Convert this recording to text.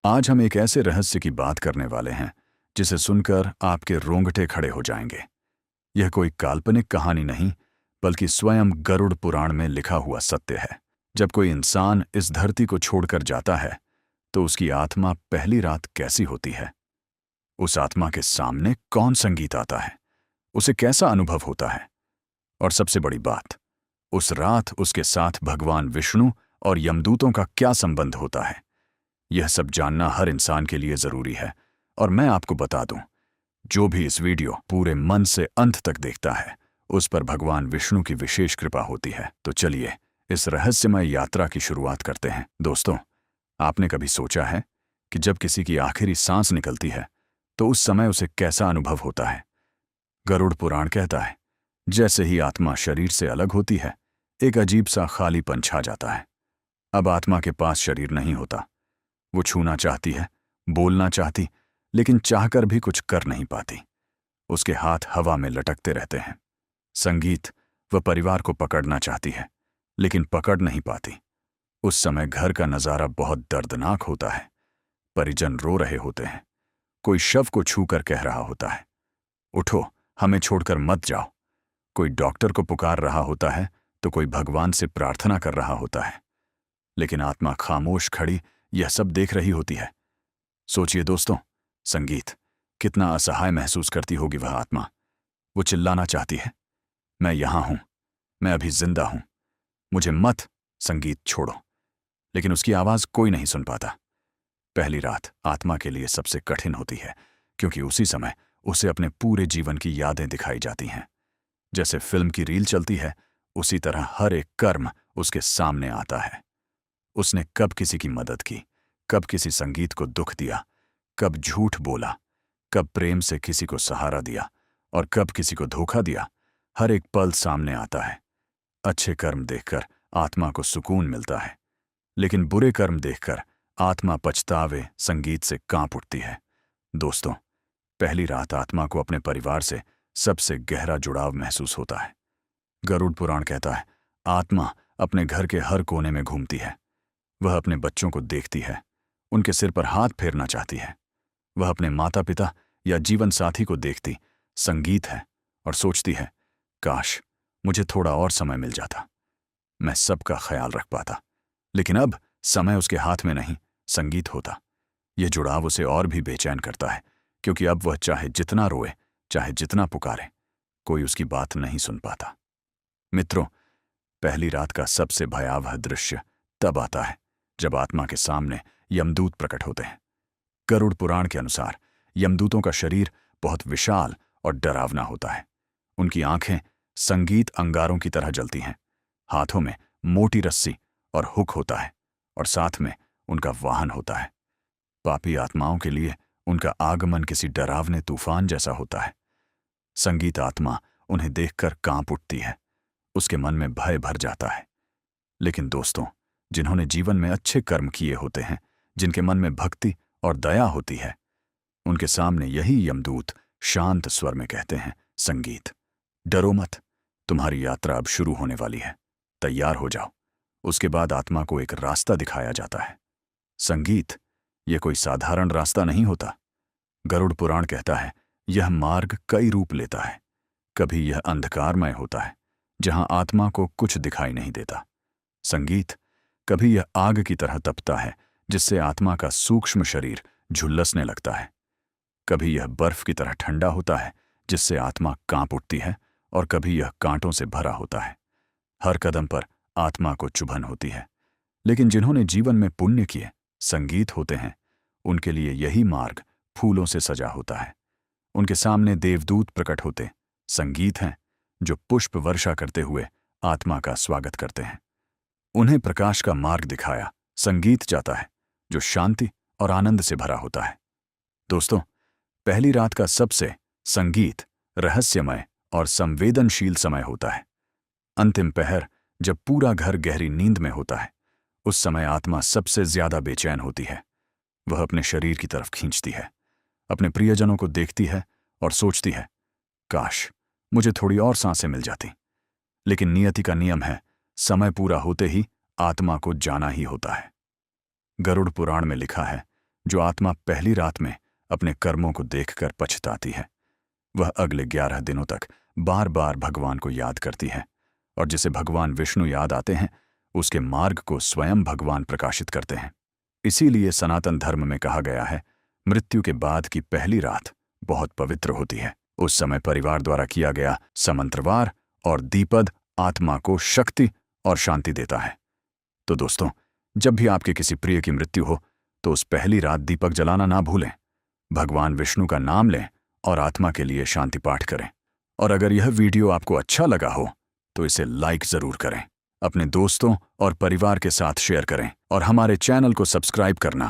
आज हम एक ऐसे रहस्य की बात करने वाले हैं जिसे सुनकर आपके रोंगटे खड़े हो जाएंगे। यह कोई काल्पनिक कहानी नहीं, बल्कि स्वयं गरुड़ पुराण में लिखा हुआ सत्य है। जब कोई इंसान इस धरती को छोड़कर जाता है तो उसकी आत्मा पहली रात कैसी होती है? उस आत्मा के सामने कौन संगीत आता है? उसे कैसा अनुभव होता है? और सबसे बड़ी बात, उस रात उसके साथ भगवान विष्णु और यमदूतों का क्या संबंध होता है? यह सब जानना हर इंसान के लिए जरूरी है। और मैं आपको बता दूं, जो भी इस वीडियो पूरे मन से अंत तक देखता है, उस पर भगवान विष्णु की विशेष कृपा होती है। तो चलिए इस रहस्यमय यात्रा की शुरुआत करते हैं। दोस्तों, आपने कभी सोचा है कि जब किसी की आखिरी सांस निकलती है तो उस समय उसे कैसा अनुभव होता है? गरुड़ पुराण कहता है, जैसे ही आत्मा शरीर से अलग होती है, एक अजीब सा खालीपन छा जाता है। अब आत्मा के पास शरीर नहीं होता। वो छूना चाहती है, बोलना चाहती, लेकिन चाहकर भी कुछ कर नहीं पाती। उसके हाथ हवा में लटकते रहते हैं। संगीत, वह परिवार को पकड़ना चाहती है, लेकिन पकड़ नहीं पाती। उस समय घर का नजारा बहुत दर्दनाक होता है। परिजन रो रहे होते हैं। कोई शव को छूकर कह रहा होता है, उठो, हमें छोड़कर मत जाओ। कोई डॉक्टर को पुकार रहा होता है तो कोई भगवान से प्रार्थना कर रहा होता है। लेकिन आत्मा खामोश खड़ी यह सब देख रही होती है। सोचिए दोस्तों, संगीत, कितना असहाय महसूस करती होगी वह आत्मा। वो चिल्लाना चाहती है, मैं यहां हूं, मैं अभी जिंदा हूं, मुझे मत संगीत छोड़ो। लेकिन उसकी आवाज कोई नहीं सुन पाता। पहली रात आत्मा के लिए सबसे कठिन होती है, क्योंकि उसी समय उसे अपने पूरे जीवन की यादें दिखाई जाती हैं। जैसे फिल्म की रील चलती है, उसी तरह हर एक कर्म उसके सामने आता है। उसने कब किसी की मदद की, कब किसी संगीत को दुख दिया, कब झूठ बोला, कब प्रेम से किसी को सहारा दिया और कब किसी को धोखा दिया। हर एक पल सामने आता है। अच्छे कर्म देखकर आत्मा को सुकून मिलता है, लेकिन बुरे कर्म देखकर आत्मा पछतावे संगीत से कांप उठती है। दोस्तों, पहली रात आत्मा को अपने परिवार से सबसे गहरा जुड़ाव महसूस होता है। गरुड़ पुराण कहता है, आत्मा अपने घर के हर कोने में घूमती है। वह अपने बच्चों को देखती है, उनके सिर पर हाथ फेरना चाहती है। वह अपने माता पिता या जीवन साथी को देखती संगीत है और सोचती है, काश मुझे थोड़ा और समय मिल जाता, मैं सबका ख्याल रख पाता। लेकिन अब समय उसके हाथ में नहीं, संगीत होता। यह जुड़ाव उसे और भी बेचैन करता है, क्योंकि अब वह चाहे जितना रोए, चाहे जितना पुकारे, कोई उसकी बात नहीं सुन पाता। मित्रों, पहली रात का सबसे भयावह दृश्य तब आता है जब आत्मा के सामने यमदूत प्रकट होते हैं। गरुड़ पुराण के अनुसार यमदूतों का शरीर बहुत विशाल और डरावना होता है। उनकी आंखें संगीत अंगारों की तरह जलती हैं। हाथों में मोटी रस्सी और हुक होता है, और साथ में उनका वाहन होता है। पापी आत्माओं के लिए उनका आगमन किसी डरावने तूफान जैसा होता है। संगीत आत्मा उन्हें देखकर कांप उठती है। उसके मन में भय भर जाता है। लेकिन दोस्तों, जिन्होंने जीवन में अच्छे कर्म किए होते हैं, जिनके मन में भक्ति और दया होती है, उनके सामने यही यमदूत शांत स्वर में कहते हैं, संगीत, डरो मत, तुम्हारी यात्रा अब शुरू होने वाली है, तैयार हो जाओ। उसके बाद आत्मा को एक रास्ता दिखाया जाता है। संगीत, यह कोई साधारण रास्ता नहीं होता। गरुड़ पुराण कहता है, यह मार्ग कई रूप लेता है। कभी यह अंधकारमय होता है, जहां आत्मा को कुछ दिखाई नहीं देता। संगीत, कभी यह आग की तरह तपता है, जिससे आत्मा का सूक्ष्म शरीर झुलसने लगता है। कभी यह बर्फ की तरह ठंडा होता है, जिससे आत्मा कांप उठती है, और कभी यह कांटों से भरा होता है। हर कदम पर आत्मा को चुभन होती है। लेकिन जिन्होंने जीवन में पुण्य किए, संगीत होते हैं, उनके लिए यही मार्ग फूलों से सजा होता है। उनके सामने देवदूत प्रकट होते संगीत हैं, जो पुष्प वर्षा करते हुए आत्मा का स्वागत करते हैं। उन्हें प्रकाश का मार्ग दिखाया संगीत जाता है, जो शांति और आनंद से भरा होता है। दोस्तों, पहली रात का सबसे संगीत रहस्यमय और संवेदनशील समय होता है। अंतिम पहर, जब पूरा घर गहरी नींद में होता है, उस समय आत्मा सबसे ज्यादा बेचैन होती है। वह अपने शरीर की तरफ खींचती है, अपने प्रियजनों को देखती है और सोचती है, काश मुझे थोड़ी और सांसें मिल जाती। लेकिन नियति का नियम है, समय पूरा होते ही आत्मा को जाना ही होता है। गरुड़ पुराण में लिखा है, जो आत्मा पहली रात में अपने कर्मों को देखकर पछताती है, वह अगले 11 दिनों तक बार बार भगवान को याद करती है, और जिसे भगवान विष्णु याद आते हैं उसके मार्ग को स्वयं भगवान प्रकाशित करते हैं। इसीलिए सनातन धर्म में कहा गया है, मृत्यु के बाद की पहली रात बहुत पवित्र होती है। उस समय परिवार द्वारा किया गया समंत्रवार और दीपद आत्मा को शक्ति और शांति देता है। तो दोस्तों, जब भी आपके किसी प्रिय की मृत्यु हो तो उस पहली रात दीपक जलाना ना भूलें। भगवान विष्णु का नाम लें और आत्मा के लिए शांति पाठ करें। और अगर यह वीडियो आपको अच्छा लगा हो तो इसे लाइक जरूर करें, अपने दोस्तों और परिवार के साथ शेयर करें और हमारे चैनल को सब्सक्राइब करना